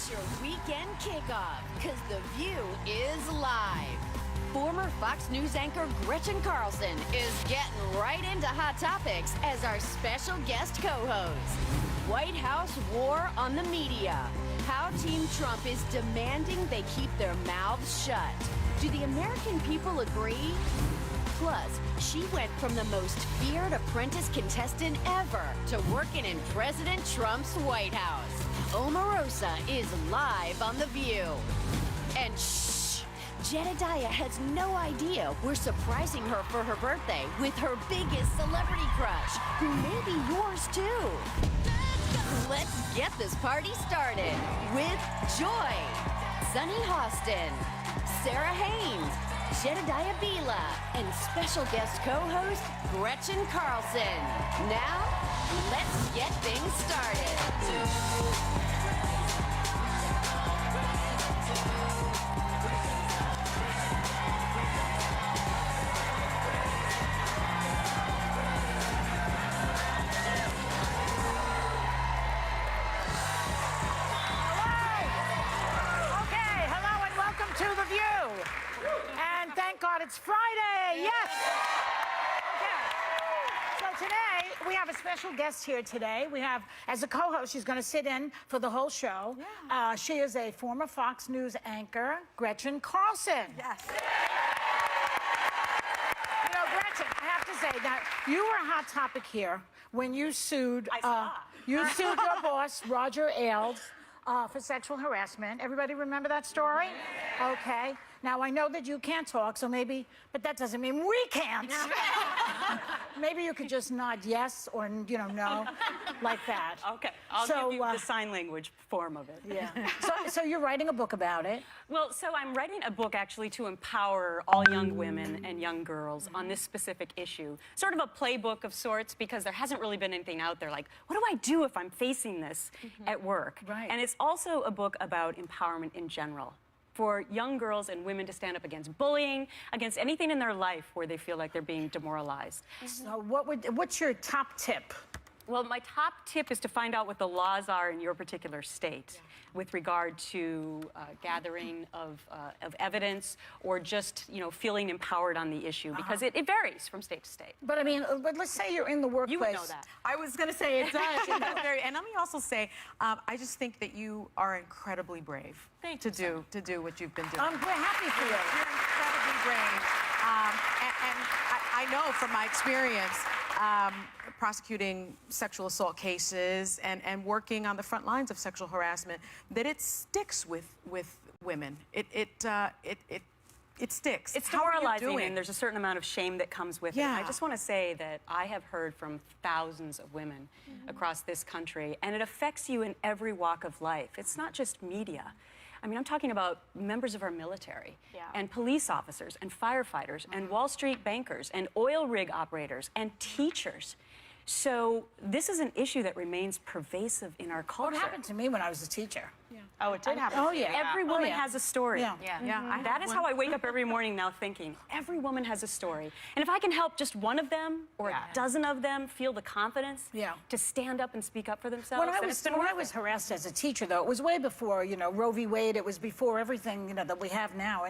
It's your weekend kickoff, because The View is live. Former Fox News anchor Gretchen Carlson is getting right into hot topics as our special guest co-host. White House war on the media. How Team Trump is demanding they keep their mouths shut. Do the American people agree? Plus, she went from the most feared apprentice contestant ever to working in President Trump's White House. Omarosa is live on The View. And shh, Jedediah has no idea we're surprising her for her birthday with her biggest celebrity crush, who may be yours too. Let's get this party started with Joy, Sunny Hostin, Sarah Haynes, Jedediah Bila, and special guest co-host Gretchen Carlson. Now, let's get things started. It's Friday, yes! Okay. So today, we have a special guest here today. We have, as a co-host, she's going to sit in for the whole show. Yeah. She is a former Fox News anchor, Gretchen Carlson. Yes. You know, Gretchen, I have to say that you were a hot topic here when you sued, you sued your boss, Roger Ailes, for sexual harassment. Everybody remember that story? Okay. Now, I know that you can't talk, so maybe, but that doesn't mean we can't. Maybe you could just nod yes or, you know, no, like that. Okay, I'll give you the sign language form of it. Yeah. So you're writing a book about it. Well, so I'm writing a book actually to empower all young women and young girls on this specific issue. Sort of a playbook of sorts, because there hasn't really been anything out there like, what do I do if I'm facing this at work? Right. And it's also a book about empowerment in general, for young girls and women to stand up against bullying, against anything in their life where they feel like they're being demoralized. So what's your top tip? Well, my top tip is to find out what the laws are in your particular state with regard to gathering of evidence, or just, you know, feeling empowered on the issue, because it varies from state to state. But I mean, but let's say you're in the workplace. You would know that. I was going to say it does. It does vary. And let me also say, I just think that you are incredibly brave to do what you've been doing. We're happy for you. You're incredibly brave. And I know from my experience prosecuting sexual assault cases and working on the front lines of sexual harassment, that it sticks with women. It sticks. It's demoralizing, and there's a certain amount of shame that comes with it. I just want to say that I have heard from thousands of women across this country, and it affects you in every walk of life. It's not just media. I mean, I'm talking about members of our military, and police officers, and firefighters, and Wall Street bankers, and oil rig operators, and teachers. So this is an issue that remains pervasive in our culture. What happened to me when I was a teacher? Oh, it did happen. Oh, yeah. Every woman has a story. That is how I wake up every morning now, thinking, every woman has a story. And if I can help just one of them, or a dozen of them, feel the confidence to stand up and speak up for themselves, when I was harassed as a teacher, though, it was way before, you know, Roe v. Wade. It was before everything, you know, that we have now.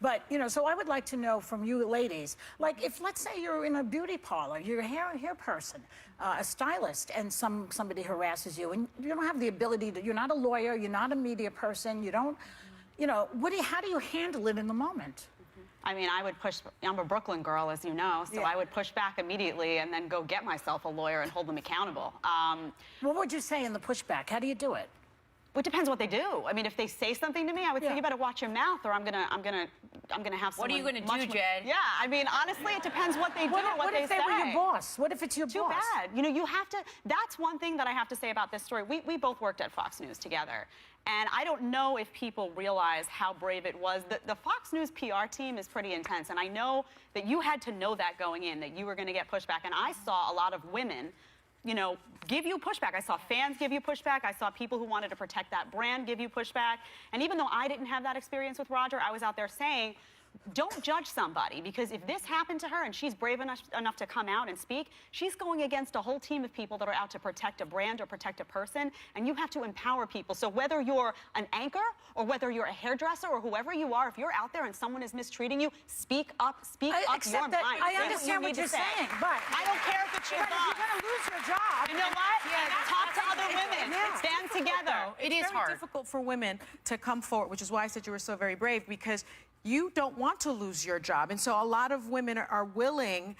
But, you know, so I would like to know from you ladies, like, if, let's say you're in a beauty parlor, you're a hair person, a stylist, and somebody harasses you, and you don't have the ability to, you're not a lawyer, you're not a media person, you don't, you know, how do you handle it in the moment? I mean, I would push, I'm a Brooklyn girl, as you know, so I would push back immediately and then go get myself a lawyer and hold them accountable. What would you say in the pushback? How do you do it? It depends what they do. I mean, if they say something to me, I would say, you better watch your mouth, or I'm gonna have someone. What are you gonna do, Jed? Yeah, I mean, honestly, it depends what they do or what they say. What if they were your boss? What if it's your boss? Too bad. You know, you have to. That's one thing that I have to say about this story. We both worked at Fox News together, and I don't know if people realize how brave it was. The Fox News PR team is pretty intense, and I know that you had to know that going in, that you were going to get pushback. And I saw a lot of women, you know, give you pushback. I saw fans give you pushback. I saw people who wanted to protect that brand give you pushback. And even though I didn't have that experience with Roger, I was out there saying, don't judge somebody, because if this happened to her and she's brave enough to come out and speak, she's going against a whole team of people that are out to protect a brand or protect a person, and you have to empower people. So whether you're an anchor or whether you're a hairdresser or whoever you are, if you're out there and someone is mistreating you, speak up your mind. I understand what you're saying, but I don't care if it's your boss. You're going to lose your job. You know what? Talk to other women. Stand together. It is very difficult for women to come forward, which is why I said you were so very brave, because you don't want to lose your job. And so a lot of women are willing,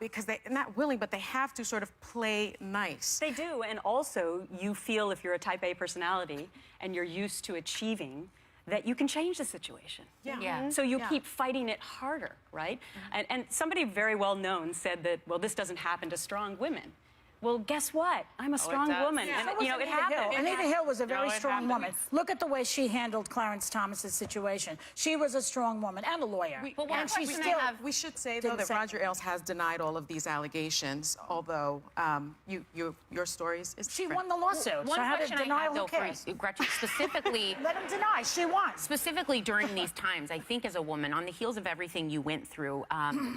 because they're not willing, but they have to sort of play nice. They do, and also you feel, if you're a type A personality and you're used to achieving, that you can change the situation. Yeah. So you keep fighting it harder, right? And somebody very well known said that, well, this doesn't happen to strong women. Well, guess what? I'm a strong woman. Yeah. And, you know, it happened. Anita Hill was a very strong woman. Look at the way she handled Clarence Thomas's situation. She was a strong woman and a lawyer. And we should say, though, that Roger Ailes has denied all of these allegations, although your stories is She won the lawsuit. One so how question did I have, though, case? for Gretchen, specifically... Let him deny. She won. Specifically during these times, I think as a woman, on the heels of everything you went through,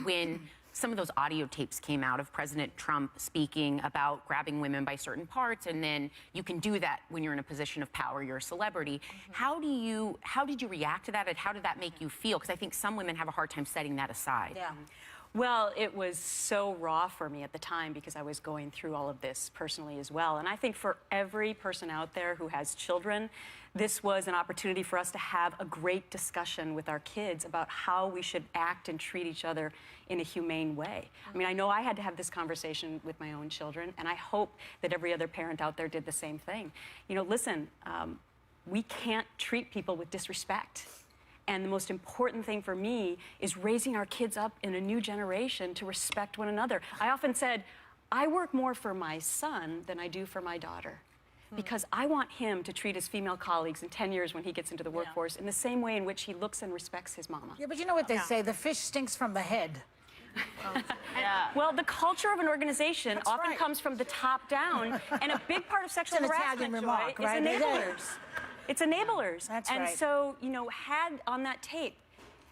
when some of those audio tapes came out of President Trump speaking about grabbing women by certain parts, and then you can do that when you're in a position of power, you're a celebrity. How did you react to that, and how did that make you feel? Because I think some women have a hard time setting that aside. Yeah. Well, it was so raw for me at the time because I was going through all of this personally as well. And I think for every person out there who has children, this was an opportunity for us to have a great discussion with our kids about how we should act and treat each other in a humane way. I mean, I know I had to have this conversation with my own children, and I hope that every other parent out there did the same thing. You know, listen, we can't treat people with disrespect. And the most important thing for me is raising our kids up in a new generation to respect one another. I often said, I work more for my son than I do for my daughter, because I want him to treat his female colleagues in 10 years when he gets into the workforce in the same way in which he looks and respects his mama. Yeah, but you know what they say, the fish stinks from the head. Well, the culture of an organization often comes from the top down, and a big part of sexual harassment, remark, Joy, right? is enablers. It's enablers. That's and right. so, you know, on that tape,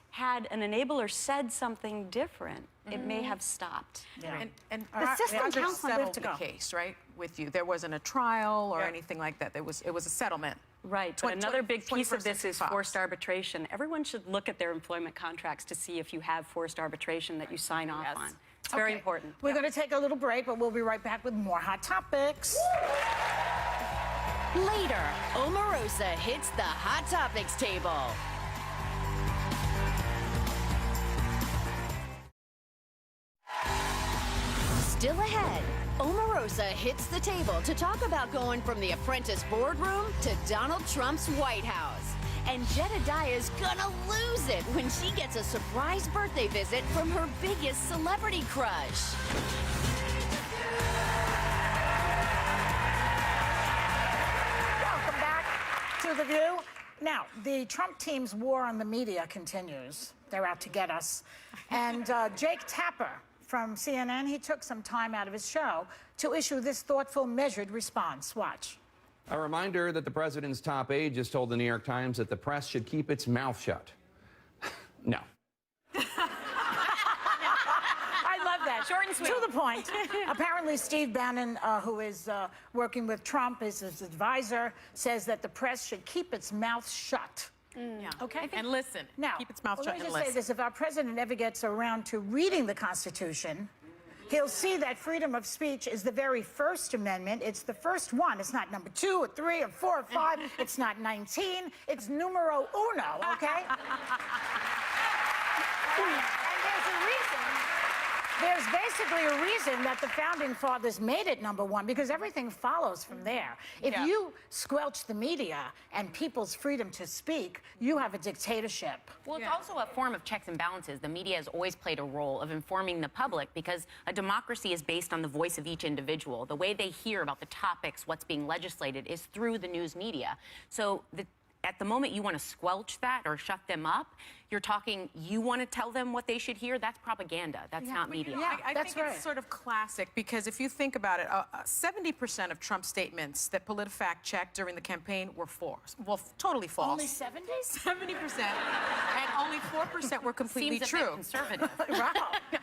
had an enabler said something different, it may have stopped. Yeah. And The system Roger counts on settled to the go. case, right, with you. There wasn't a trial or anything like that. It was a settlement. Right, but another big piece of this is 21st forced arbitration. Everyone should look at their employment contracts to see if you have forced arbitration that you sign off on. It's very important. We're going to take a little break, but we'll be right back with more Hot Topics. Later, Omarosa hits the Hot Topics table. Still ahead, Omarosa hits the table to talk about going from the Apprentice boardroom to Donald Trump's White House. And Jedediah's gonna lose it when she gets a surprise birthday visit from her biggest celebrity crush. Welcome back to The View. Now, the Trump team's war on the media continues. They're out to get us. And Jake Tapper from CNN, he took some time out of his show to issue this thoughtful, measured response. Watch. A reminder that the president's top aide just told the New York Times that the press should keep its mouth shut. No. I love that. Short and sweet. To the point. Apparently, Steve Bannon, who is working with Trump, is his advisor, says that the press should keep its mouth shut. Yeah. Okay. And listen. Now, keep its mouth shut let me and just say listen. this. If our president ever gets around to reading the Constitution, he'll see that freedom of speech is the very First Amendment. It's the first one. It's not number 2 or 3 or 4 or 5. It's not 19. It's numero uno, okay? And there's a reason. There's basically a reason that the Founding Fathers made it number 1, because everything follows from there. If you squelch the media and people's freedom to speak, you have a dictatorship. Well, it's also a form of checks and balances. The media has always played a role of informing the public because a democracy is based on the voice of each individual. The way they hear about the topics, what's being legislated, is through the news media. So at the moment you want to squelch that or shut them up, you're talking, you want to tell them what they should hear, that's propaganda. That's not media. I think it's sort of classic because if you think about it, 70% of Trump's statements that PolitiFact checked during the campaign were false. Well, totally false. Only 70? 70%. And only 4% were completely Seems true. a bit conservative. Wow.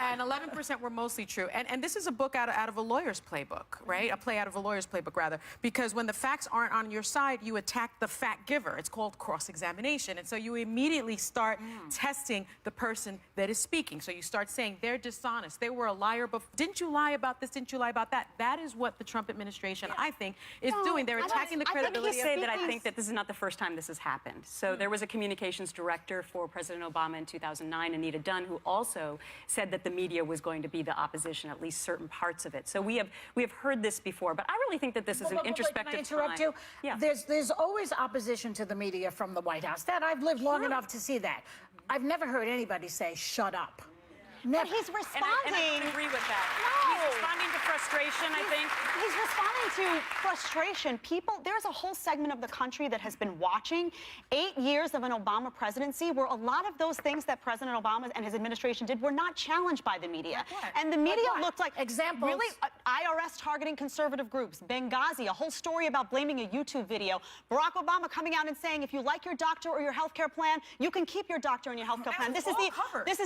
And 11% were mostly true. And this is a book out of a lawyer's playbook, right? A play out of a lawyer's playbook, rather. Because when the facts aren't on your side, you attack the fact giver. It's called cross-examination. And so you immediately start testing the person that is speaking. So you start saying, they're dishonest. They were a liar. But didn't you lie about this? Didn't you lie about that? That is what the Trump administration, I think, is doing. They're attacking the credibility. I say that I think that this is not the first time this has happened. So there was a communications director for President Obama in 2009, Anita Dunn, who also said that the media was going to be the opposition, at least certain parts of it. So we have heard this before, but I really think that this is an introspective Can I interrupt you? Yeah. There's always opposition to the media from the White House. That I've lived long enough to see that. I've never heard anybody say, shut up. Never. But he's responding. And I agree with that. No. He's responding to frustration, I think. He's responding to frustration. There's a whole segment of the country that has been watching 8 years of an Obama presidency where a lot of those things that President Obama and his administration did were not challenged by the media. And the media looked like examples. Really, IRS targeting conservative groups, Benghazi, a whole story about blaming a YouTube video, Barack Obama coming out and saying, if you like your doctor or your health care plan, you can keep your doctor and your health care plan. This is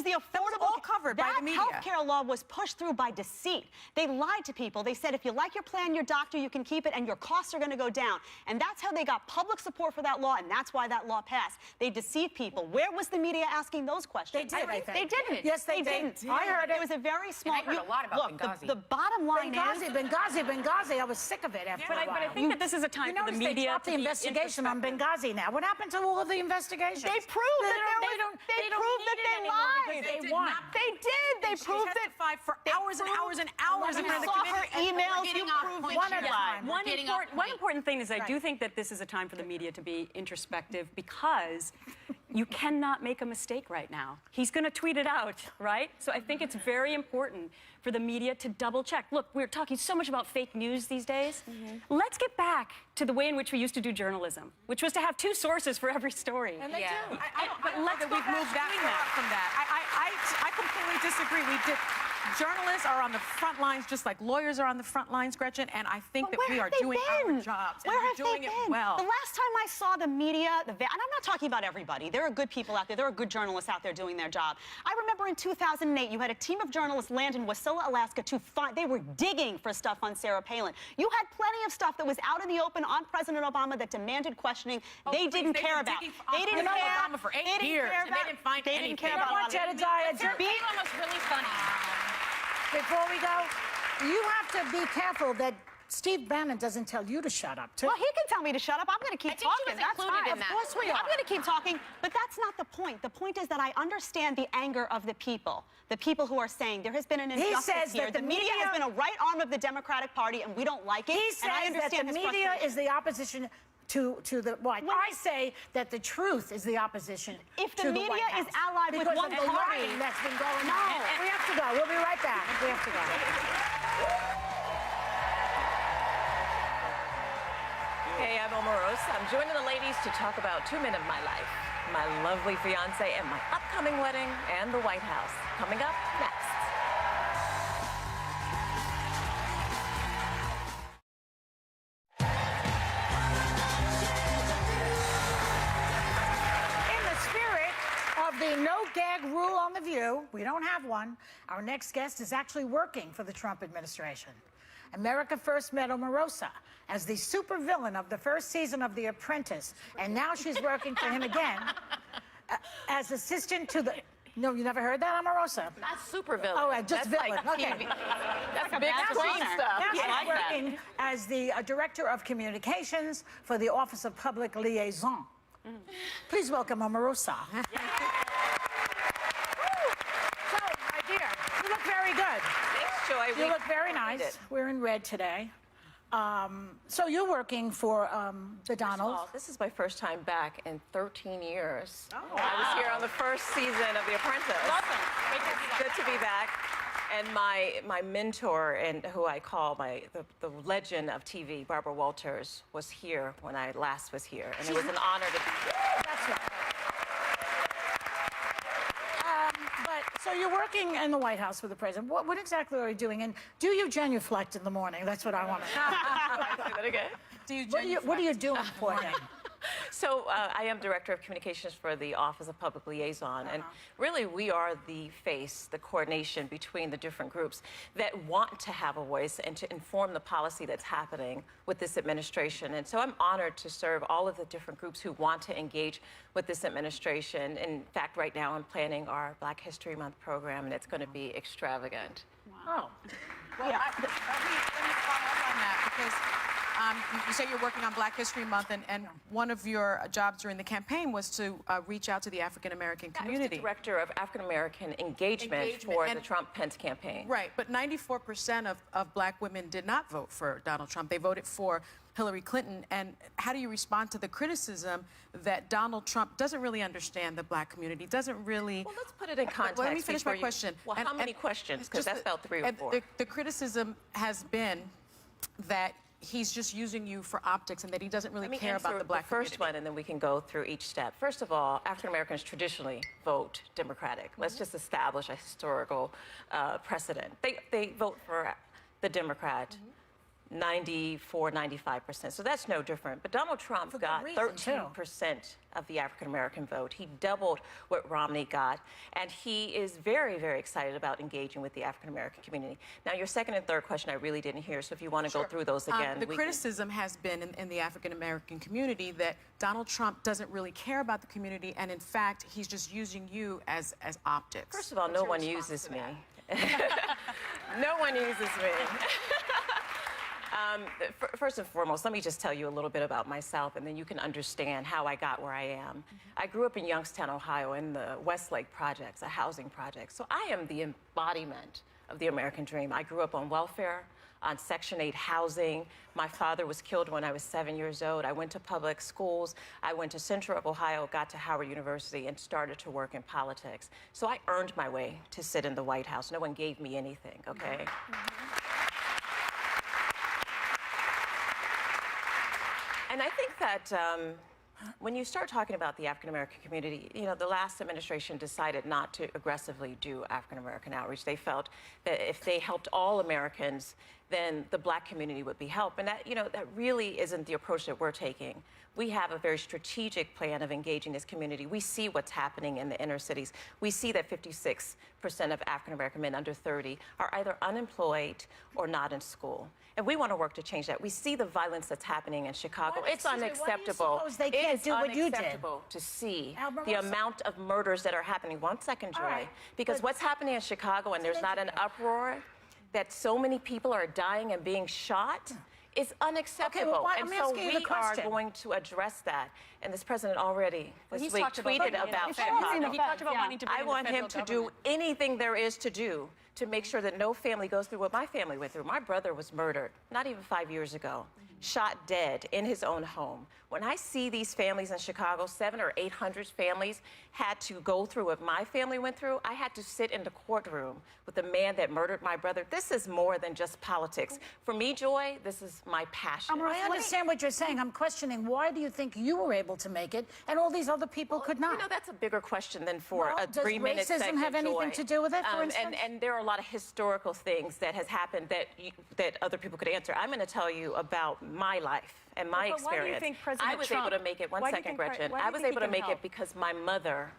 the affordable. All covered by the media. That healthcare law was pushed through by deceit. They lied to people. They said, if you like your plan, your doctor, you can keep it, and your costs are going to go down. And that's how they got public support for that law, and that's why that law passed. They deceived people. Where was the media asking those questions? They did, I think. They didn't. Yes, they didn't. I heard it. It was a very small... And I heard a lot about Benghazi. The bottom line is... Benghazi. I was sick of it after a while. But I think that this is a time for the media they dropped to the be investigation on Benghazi now. What happened to all of the investigations? They proved that they lied. They won. They did. They proved it. For hours and hours and hours in front of the saw her committee. emails. You proved One at she a lied. time. One important thing is I do think that this is a time for the media to be introspective because you cannot make a mistake right now. He's going to tweet it out, right? So I think it's very important for the media to double check. Look, we're talking so much about fake news these days. Let's get back to the way in which we used to do journalism, which was to have 2 sources for every story. And they do. But let's we've moved that far from that. I completely disagree. Journalists are on the front lines just like lawyers are on the front lines, Gretchen, and I think that we are doing our jobs. And we're doing it well. The last time I saw the media, and I'm not talking about everybody. There are good people out there. There are good journalists out there doing their job. I remember in 2008, you had a team of journalists land in Wasilla, Alaska to find, they were digging for stuff on Sarah Palin. You had plenty of stuff that was out in the open on President Obama that demanded questioning. They didn't care about. They didn't care. Obama for 8 years, and they didn't find anything. They didn't care about Jedediah, Sarah Palin was really funny. Before we go, you have to be careful that Steve Bannon doesn't tell you to shut up, too. Well, he can tell me to shut up. I'm going to keep talking. She was That's included fine. in that. Of course we are. I'm going to keep talking, but that's not the point. The point is that I understand the anger of the people who are saying there has been an injustice here. The media has been a right arm of the Democratic Party, and we don't like it. He says that the media is the opposition to the White House. I say that the truth is the opposition if to the the media White House is allied with one because of the party lying that's been going on. We have to go. We'll be right back. We have to go. Hey, I'm Omarosa. I'm joining the ladies to talk about 2 men of my life, my lovely fiance and my upcoming wedding and the White House. Coming up next. The no-gag rule on The View, we don't have one. Our next guest is actually working for the Trump administration. America first met Omarosa as the supervillain of the first season of The Apprentice, and now she's working for him again as assistant to the... No, you never heard that, Omarosa? Not supervillain. Oh, just that's villain. Like okay. That's big screen stuff. Now she's I like working as the Director of Communications for the Office of Public Liaison. Please welcome Omarosa. So, my dear, you look very good. Thanks, Joy. You look very nice. We're in red today. So you're working for the Donald. Well, this is my first time back in 13 years. Oh, wow. I was here on the first season of The Apprentice. It's good to be back. And my mentor, and who I call the legend of TV, Barbara Walters, was here when I last was here, and it was an honor to be here. That's right. So you're working in the White House with the president. What exactly are you doing? And do you genuflect in the morning? That's what I want to know. Say that again. Do you What are you doing for him? So I am Director of Communications for the Office of Public Liaison. And really, we are the face, the coordination between the different groups that want to have a voice and to inform the policy that's happening with this administration. And so I'm honored to serve all of the different groups who want to engage with this administration. In fact, right now, I'm planning our Black History Month program, and it's going to be extravagant. Oh. Well, let me follow up on that because you say you're working on Black History Month, and one of your jobs during the campaign was to reach out to the African American community. I was the Director of African American engagement for the Trump-Pence campaign. Right, but 94% of Black women did not vote for Donald Trump. They voted for Hillary Clinton. And how do you respond to the criticism that Donald Trump doesn't really understand the Black community, doesn't really... Well, let's put it in context. Well, let me finish my question. Well, how many questions? Because that felt 3 or 4. The criticism has been that he's just using you for optics and that he doesn't really care about the Black community. First one, and then we can go through each step. First of all, African Americans traditionally vote Democratic. Let's just establish a historical precedent. They vote for the Democrat 94, 95%. So that's no different. But Donald Trump got 13% of the African American vote. He doubled what Romney got. And he is very, very excited about engaging with the African American community. Now, your second and third question I really didn't hear. So if you want to go through those again. The criticism has been in the African American community that Donald Trump doesn't really care about the community. And in fact, he's just using you as optics. First of all, no one uses me. No one uses me. First and foremost, let me just tell you a little bit about myself, and then you can understand how I got where I am. I grew up in Youngstown, Ohio, in the Westlake Projects, a housing project. So I am the embodiment of the American dream. I grew up on welfare, on Section 8 housing. My father was killed when I was 7 years old. I went to public schools. I went to Central of Ohio, got to Howard University, and started to work in politics. So I earned my way to sit in the White House. No one gave me anything, okay? And I think that when you start talking about the African American community, you know, the last administration decided not to aggressively do African American outreach. They felt that if they helped all Americans, then the Black community would be helped. And that, you know, that really isn't the approach that we're taking. We have a very strategic plan of engaging this community. We see what's happening in the inner cities. We see that 56% of African American men under 30 are either unemployed or not in school. And we want to work to change that. We see the violence that's happening in Chicago. It's unacceptable. They can't do what you did? It's unacceptable to see the amount of murders that are happening. 1 second, Joy. Because what's happening in Chicago, and there's not an uproar, that so many people are dying and being shot, is unacceptable. Okay, well, and so we are going to address that. And this president already this week tweeted about Chicago. He talked about wanting to bring I want him to do anything there is to do to make sure that no family goes through what my family went through. My brother was murdered not even 5 years ago, shot dead in his own home. When I see these families in Chicago, 700 or 800 families had to go through what my family went through. I had to sit in the courtroom with the man that murdered my brother. This is more than just politics. For me, Joy, this is my passion. I understand what you're saying. I'm questioning, why do you think you were able to make it and all these other people could not? You know, that's a bigger question than for a 3-minute segment. Does racism have anything to do with it, for instance? And there are a lot of historical things that has happened that other people could answer. I'm going to tell you about my life and my experience. Why do you think President I was Trump, able to make it. One second, Gretchen. I was able to make it because my mother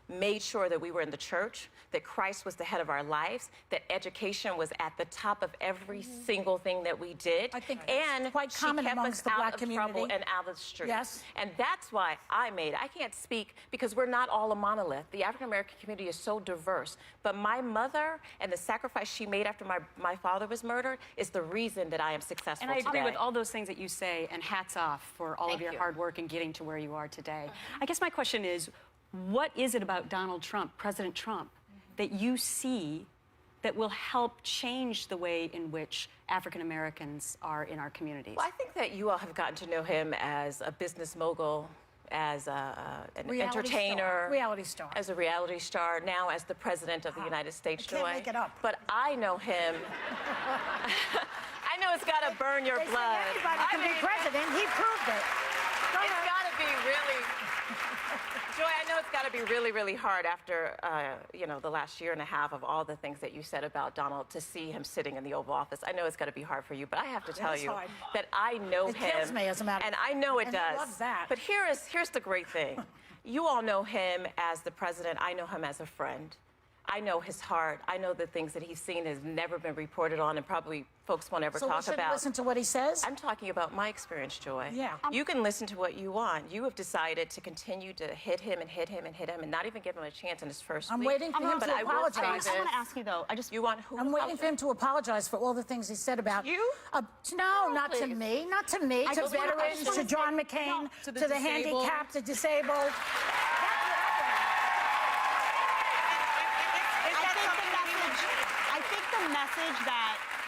made sure that we were in the church, that Christ was the head of our lives, that education was at the top of every single thing that we did. I think and it's quite common amongst the Black community. Trouble and out of the street. Yes. And that's why I made it. I can't speak because we're not all a monolith. The African American community is so diverse. But my mother and the sacrifice she made after my father was murdered is the reason that I am successful today. And I agree with today. all those things that you say, and hats off for all of your hard work in getting to where you are today. I guess my question is, what is it about Donald Trump, President Trump, that you see that will help change the way in which African Americans are in our communities? Well, I think that you all have gotten to know him as a business mogul, as an entertainer, as a reality star, now as the president of the United States. I can't make it up. But I know him. I know it's got to burn your blood. Anybody can be president. He proved it. It's got to be really Joy, I know it's got to be really, really hard after, you know, the last year and a half of all the things that you said about Donald to see him sitting in the Oval Office. I know it's got to be hard for you, but I have to tell you that I know him. It kills me, as a matter of fact. And I know it And he does. loves that. But here's the great thing. You all know him as the president. I know him as a friend. I know his heart. I know the things that he's seen has never been reported on and probably folks won't ever So we talk shouldn't about. listen to what he says? I'm talking about my experience, Joy. Yeah. You can listen to what you want. You have decided to continue to hit him and hit him and hit him and not even give him a chance in his first I'm week. waiting for him But to I will say apologize. this. I want to ask you, though. You want who? I'm waiting for him to apologize for all the things he said about You? No, not to me, not to me, to just wanna- I veterans, just to wanna John say- McCain, no, to the disabled. handicapped, the disabled. I think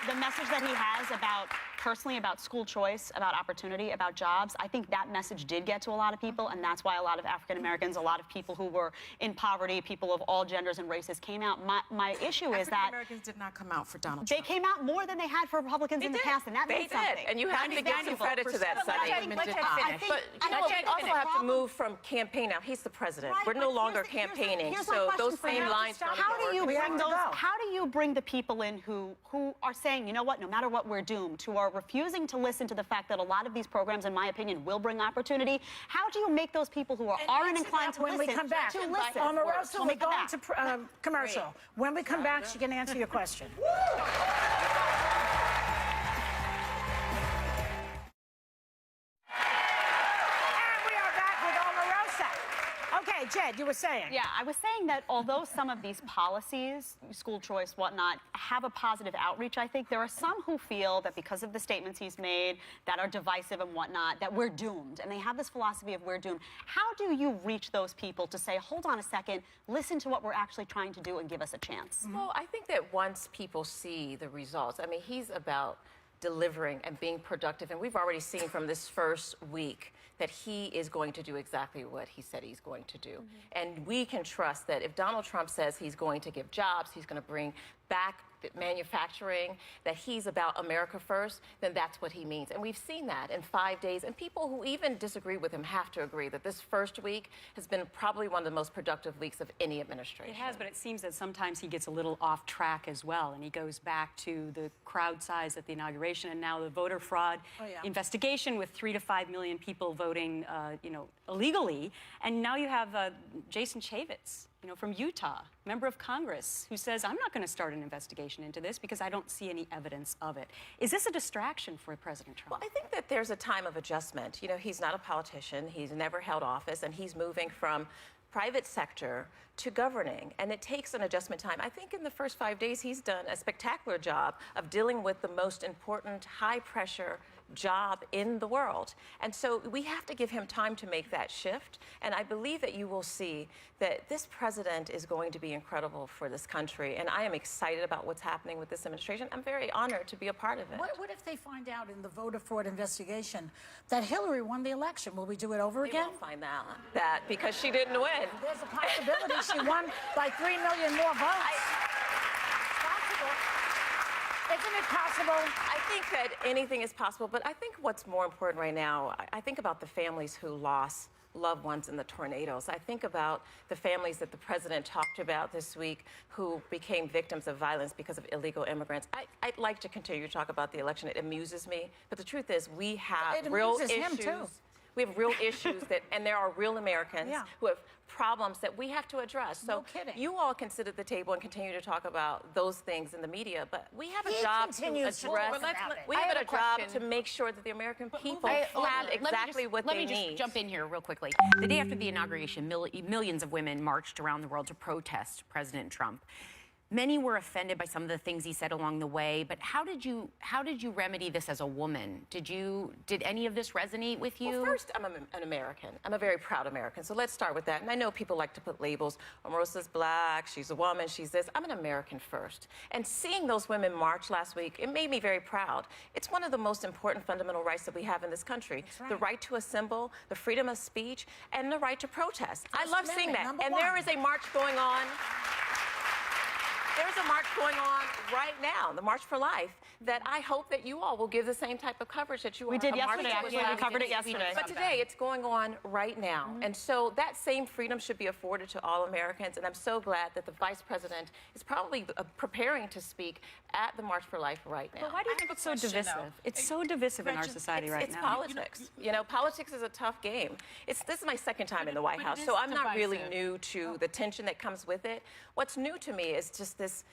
the message that he has about personally about school choice, about opportunity, about jobs, I think that message did get to a lot of people, and that's why a lot of African Americans, a lot of people who were in poverty, people of all genders and races came out. My issue is that African-Americans did not come out for Donald they Trump. came out more than they had for Republicans in the past, and that They means something. did, and you have to give some credit to that, But Sonny. I think- But you I know, think we also the have to problem- move from campaign now. He's the president. Right, We're no but longer here's the- campaigning, here's my so question those for you. same lines don't How work. do you We have bring to those? go. How do you bring the people in who are saying, you know what, no matter what, we're doomed, who are refusing to listen to the fact that a lot of these programs, in my opinion, will bring opportunity? How do you make those people who aren't Answer inclined that to when listen we come back? to listen? Omarosa, When we're we come going back. to commercial. When we come back, she can answer your question. And we are back with Omarosa. Okay, Jed, you were saying. Yeah, I was saying that although some of these policies, school choice, whatnot, have a positive outreach, I think there are some who feel that because of the statements he's made that are divisive and whatnot, that we're doomed. And they have this philosophy of we're doomed. How do you reach those people to say, hold on a second, listen to what we're actually trying to do and give us a chance? Well, I think that once people see the results, I mean, he's about delivering and being productive. And we've already seen from this first week that he is going to do exactly what he said he's going to do. And we can trust that if Donald Trump says he's going to give jobs, he's going to bring back manufacturing, that he's about America first, then that's what he means. And we've seen that in 5 days. And people who even disagree with him have to agree that this first week has been probably one of the most productive weeks of any administration. It has, but it seems that sometimes he gets a little off track as well, and he goes back to the crowd size at the inauguration and now the voter fraud investigation with 3 to 5 million people voting, illegally. And now you have Jason Chaffetz, from Utah, member of Congress, who says, I'm not going to start an investigation into this because I don't see any evidence of it. Is this a distraction for President Trump? Well, I think that there's a time of adjustment. He's not a politician. He's never held office, and he's moving from private sector to governing, and it takes an adjustment time. I think in the first 5 days, he's done a spectacular job of dealing with the most important high-pressure job in the world. And so we have to give him time to make that shift. And I believe that you will see that this president is going to be incredible for this country. And I am excited about what's happening with this administration. I'm very honored to be a part of it. What if they find out in the voter fraud investigation that Hillary won the election? Will we do it over They again? won't find out that because she didn't win. There's a possibility she won by 3 million more votes. It's possible. Isn't it possible? I think that anything is possible, but I think what's more important right now, I think about the families who lost loved ones in the tornadoes. I think about the families that the president talked about this week who became victims of violence because of illegal immigrants. I'd like to continue to talk about the election. It amuses me, but the truth is we have real amuses him, issues. too. We have real issues and there are real Americans who have problems that we have to address. So No kidding. you all can sit at the table and continue to talk about those things in the media, but we have a He job to continues to address. talk about it. We I have have a a job question. to make sure that the American people Let have me exactly just- what let they me just need. jump in here real quickly. The day after the inauguration, millions of women marched around the world to protest President Trump. Many were offended by some of the things he said along the way, but how did you remedy this as a woman? Did any of this resonate with you? Well, first, I'm an American. I'm a very proud American. So let's start with that. And I know people like to put labels. Omarosa's black, she's a woman, she's this. I'm an American first. And seeing those women march last week, it made me very proud. It's one of the most important fundamental rights that we have in this country. That's right. The right to assemble, the freedom of speech, and the right to protest. I First love seeing that. Amendment, And number there one. is a march going on. There's a march going on right now, the March for Life, that I hope that you all will give the same type of coverage that you We are. did A yesterday, march was actually. We last covered it week. yesterday. But today, it's going on right now. And so that same freedom should be afforded to all Americans. And I'm so glad that the Vice President is probably preparing to speak at the March for Life right now. But why do you think it's so divisive? It's so divisive in our society right It's now. politics. You know, politics is a tough game. This is my second time in the White House, so I'm not really new to the tension that comes with it. What's new to me is just this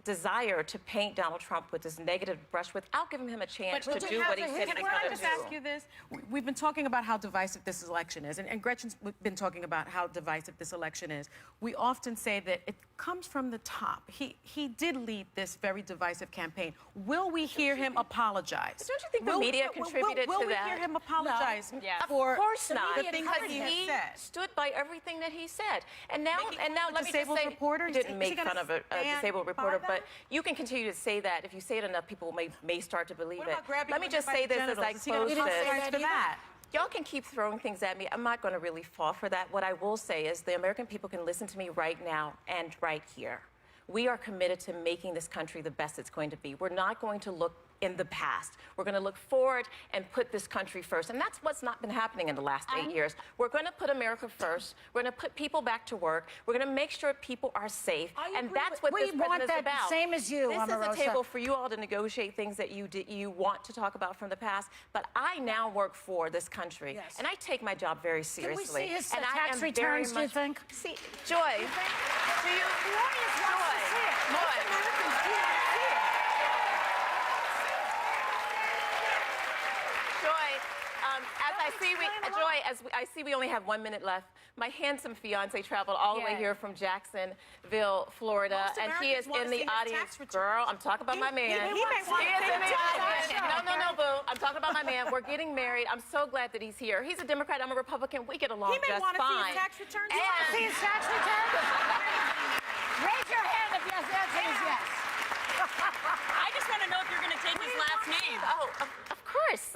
desire to paint Donald Trump with this negative brush without giving him a chance to do what he said he was Can going I to just do. ask you this? We've been talking about how divisive this election is, and Gretchen's been talking about how divisive this election is. We often say that it comes from the top. He did lead this very divisive campaign. Will we hear him apologize? Don't you think the media contributed to that? Will we hear him apologize Yes. for Of course not, the things that because he he has said? stood by everything that he said. And now let me just disabled say, reporter? he Is didn't he make gonna fun of a stand disabled by reporter, that? but you can continue to say that. If you say it enough, people may start to believe What it. about grabbing Let me women just by say the this as I genitals? Is he gonna close apologize this. for that? Y'all can keep throwing things at me. I'm not going to really fall for that. What I will say is the American people can listen to me right now and right here. We are committed to making this country the best it's going to be. We're not going to look in the past. We're going to look forward and put this country first. And that's what's not been happening in the last 8 years. We're going to put America first. We're going to put people back to work. We're going to make sure people are safe. And that's what this president is about. Same as you, This Omarosa. is a table for you all to negotiate things that you want to talk about from the past. But I now work for this country. Yes. And I take my job very seriously. Can we see his and I tax am returns, very do you much- think? See, Joy, do you? The audience wants to see it. Most Joy. Americans do not see it. Joy, as I see we only have 1 minute left. My handsome fiance traveled all the way here from Jacksonville, Florida, Most and he is Americans wanna in see the his audience. tax returns. Girl, I'm talking about my man. He may want He is to in the see his audience. tax No, boo. I'm talking about my man. We're getting married. I'm so glad that he's here. He's a Democrat. I'm a Republican. We get along He may just want to see fine. his tax returns. You want to see his tax returns? Raise your hand if yes, the answer is yes. I just want to know if you're going to take his last name. Oh,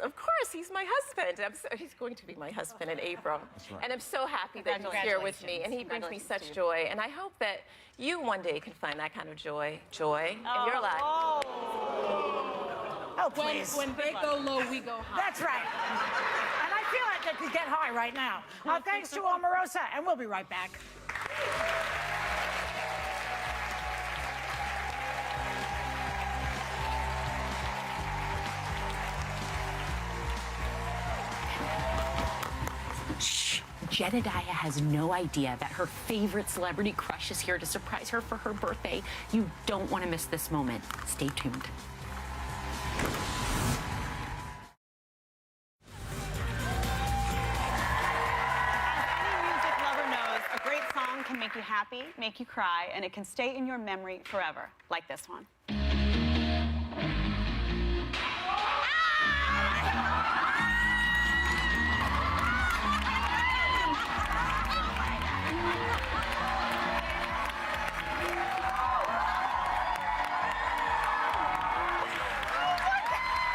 of course, he's my husband. He's going to be my husband in April. And I'm so happy that he's here with me, and he brings me such joy. And I hope that you one day can find that kind of joy in your life. Oh, please. When they go low, we go high. That's right. And I feel like I could get high right now. Thanks to Omarosa, and we'll be right back. Shh. Jedediah has no idea that her favorite celebrity crush is here to surprise her for her birthday. You don't want to miss this moment. Stay tuned. Any music lover knows a great song can make you happy, make you cry, and it can stay in your memory forever, like this one.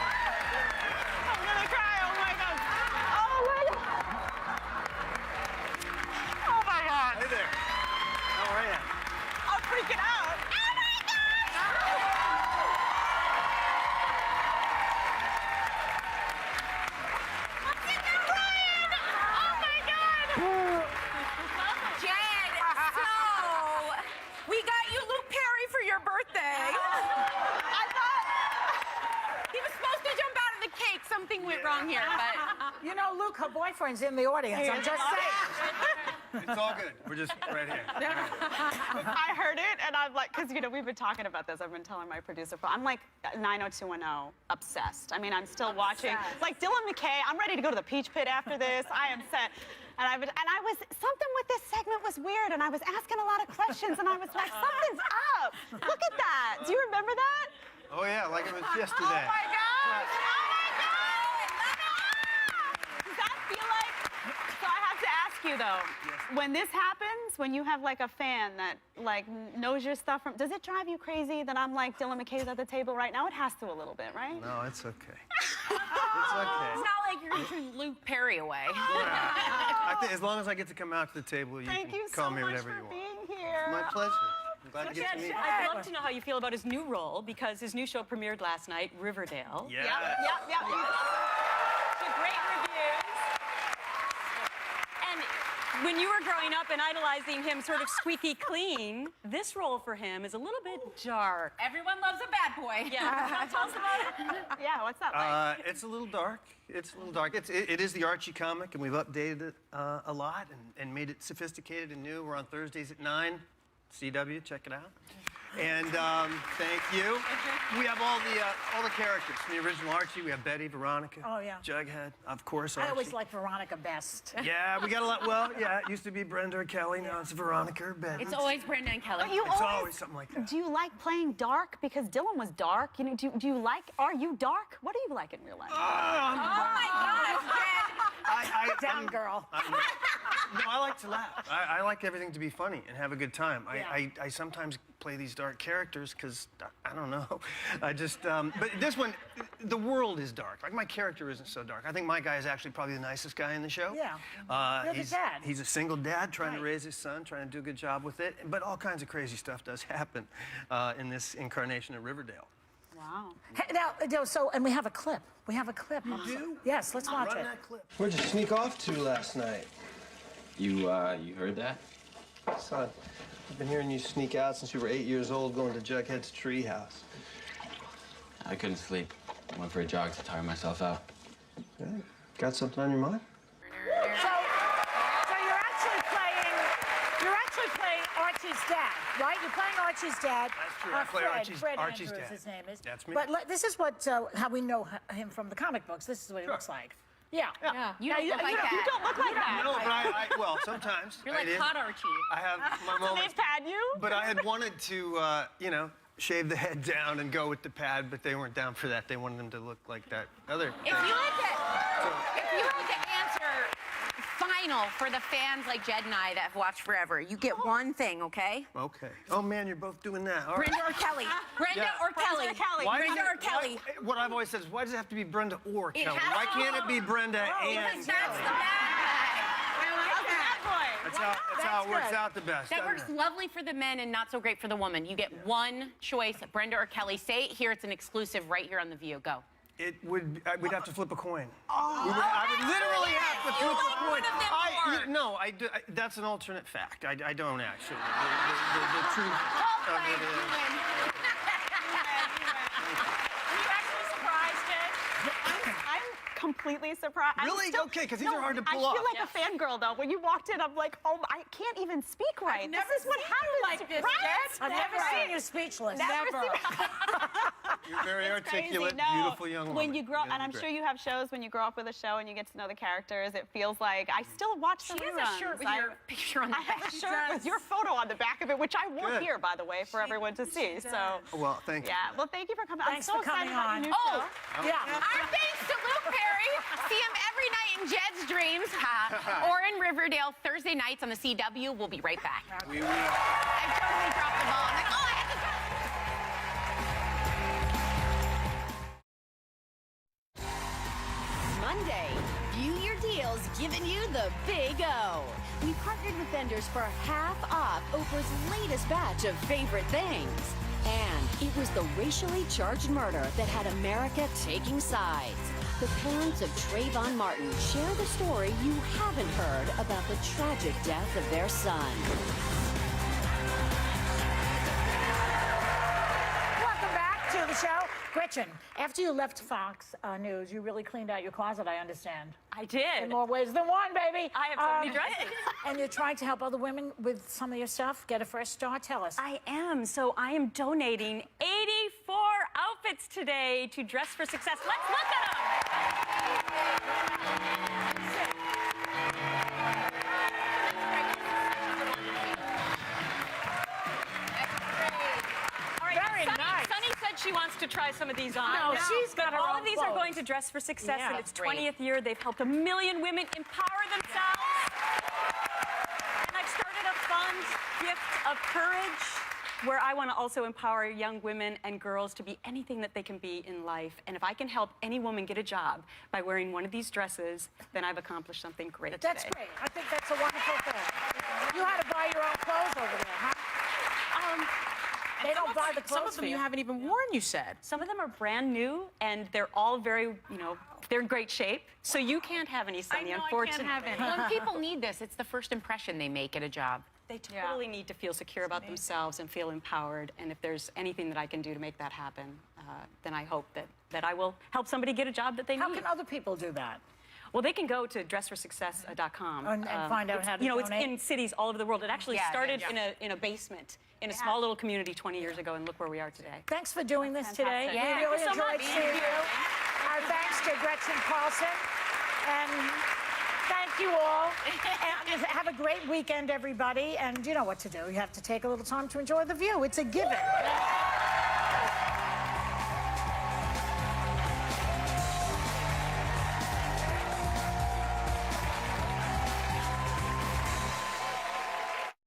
I'm gonna cry, oh my God. Oh my God. Oh my God. Hey there. How are you? I'm freaking out. Oh my gosh! I'm freaking crying! Oh my God! Jed, so we got you Luke Perry for your birthday. I thought He was supposed to jump out of the cake. Something went wrong here, but You know, Luke, her boyfriend's in the audience. I'm just saying. It's all good. We're just right here. I heard it and I'm like, because we've been talking about this. I've been telling my producer, I'm like 90210 obsessed. I mean, I'm still watching. Like Dylan McKay, I'm ready to go to the Peach Pit after this. I am set. And I was something with this segment was weird, and I was asking a lot of questions, and I was like, something's up. Look at that. Do you remember that? Oh, yeah, like it was Oh yesterday. my gosh! Oh my God! Does that feel like? So I have to ask you though, when this happens, when you have like a fan that like knows your stuff from, does it drive you crazy that I'm like Dylan McKay's at the table right now? It has to a little bit, right? No, it's okay. It's okay. it's not like you're going to turn Luke Perry away. I think as long as I get to come out to the table, you Thank can you call so me much whatever for you want. being here. My pleasure. I'm glad to get to meet you. I'd love to know how you feel about his new role, because his new show premiered last night, Riverdale. Yeah. Yep. To great reviews. And when you were growing up and idolizing him sort of squeaky clean, this role for him is a little bit dark. Everyone loves a bad boy. Yeah. Tell us about it. Yeah, what's that like? It's a little dark. It's a little dark. It is the Archie comic, and we've updated it a lot and made it sophisticated and new. We're on Thursdays at 9. CW, check it out. And thank you. We have all the characters from the original Archie. We have Betty, Veronica, Oh, yeah. Jughead, of course, Archie. I always like Veronica best. Yeah, we got a lot. Well, yeah, it used to be Brenda or Kelly. Now it's Veronica or Betty. It's always Brenda and Kelly. It's always something like that. Do you like playing dark? Because Dylan was dark. You know, do you like? Are you dark? What do you like in real life? Oh my gosh, Jen. Down girl. No, I like to laugh. I like everything to be funny and have a good time. Yeah. I sometimes play these dark characters because I don't know. I just, but this one, the world is dark. Like my character isn't so dark. I think my guy is actually probably the nicest guy in the show. Yeah. You're the dad. He's a single dad trying to Right. raise his son, trying to do a good job with it. But all kinds of crazy stuff does happen in this incarnation of Riverdale. Wow. Hey, and we have a clip. We have a clip. You do? Yes, let's watch Run it. that clip. Where'd you sneak off to last night? You heard that? Son, I've been hearing you sneak out since you were 8 years old going to Jughead's treehouse. I couldn't sleep. I went for a jog to tire myself out. Yeah. Got something on your mind? So you're actually playing Archie's dad, right? You're playing Archie's dad. That's true. I play Fred Archie's Andrews, dad. his name is. That's me. But this is what how we know him from the comic books. This is what he looks like. Yeah. You don't look like that. You don't look like that. No, but well, sometimes You're I like did. hot Archie. I have my They moments. pad you? But I had wanted to, shave the head down and go with the pad, but they weren't down for that. They wanted them to look like that other If thing. you had to answer final for the fans like Jed and I that have watched forever, you get one thing, okay? Okay. Oh, man, you're both doing that. All right. Brenda or Kelly. Brenda Yeah. or Kelly. Why Brenda does or Kelly. What I've always said is, why does it have to be Brenda or It Kelly? has Why to can't it be Brenda and Because that's Kelly? the bad That's how it works out the best. That doesn't works it? lovely for the men and not so great for the woman. You get one choice, Brenda or Kelly. Say it here. It's an exclusive right here on The View. Go. It would. We'd have to flip a coin. I would literally have to flip a coin. one of them more. No, I do. That's an alternate fact. I don't actually. The truth of it is. Are you actually surprised, Jen? I'm completely surprised. I'm Really? still- Okay, 'cause these are hard to pull I off. feel like a fangirl, though. When you walked in, I'm like, oh, I can't even speak right. never This is what seen you happens. like this, right? Jen. I've never seen you speechless. Never seen- You're very It's articulate, crazy. No, beautiful young woman. When you grow, You're and I'm great. sure you have shows when you grow up with a show and you get to know the characters. It feels like I still watch the She has reruns. a shirt with your picture on the I have back. a shirt with your photo on the back of it, which I wore Good. here, by the way, for everyone to see. So, Well, thank you. yeah. Well, thank you for coming. Thanks I'm so for coming excited about on. your new show. Yeah. Our thanks to Luke Perry. See him every night in Jed's dreams or in Riverdale Thursday nights on the CW. We'll be right back. I totally dropped the ball. I'm like, oh, I had to drop. Monday, View Your Deals giving you the Big O. We partnered with vendors for half off Oprah's latest batch of favorite things. And it was the racially charged murder that had America taking sides. The parents of Trayvon Martin share the story you haven't heard about the tragic death of their son. Welcome back to the show. Gretchen, after you left Fox News, you really cleaned out your closet, I understand. I did. In more ways than one, baby. I have so many dresses. And you're trying to help other women with some of your stuff. Get a fresh start. Tell us. I am. So I am donating 84 outfits today to Dress for Success. Let's look at them. All right, Very nice. Sunny said she wants to try some of these on. No, she's got her All own of these are clothes. going to Dress for Success Yeah, in its great. 20th year. They've helped 1 million women empower themselves. And I've started a fund, Gift of Courage, where I want to also empower young women and girls to be anything that they can be in life. And if I can help any woman get a job by wearing one of these dresses, then I've accomplished something great That's today. great. I think that's a wonderful thing. You had to buy your own clothes over there, huh? They don't buy the Some clothes of them for you haven't even worn, you said. Some of them are brand new, and they're all very, they're in great shape. So you can't have any, Sonia, unfortunately. I can't have any. When people need this, it's the first impression they make at a job. They totally need to feel secure about themselves and feel empowered. And if there's anything that I can do to make that happen, then I hope that I will help somebody get a job that they How need. can other people do that? Well, they can go to dressforsuccess.com And find out how to it's donate? in cities all over the world. It actually started in a basement in a small little community 20 years ago, and look where we are today. Thanks for doing this today. Fantastic. We Yeah. really Thank you so enjoyed much. seeing you. Our thanks to Gretchen Carlson. And thank you all. And have a great weekend, everybody. And you know what to do. You have to take a little time to enjoy the view. It's a given.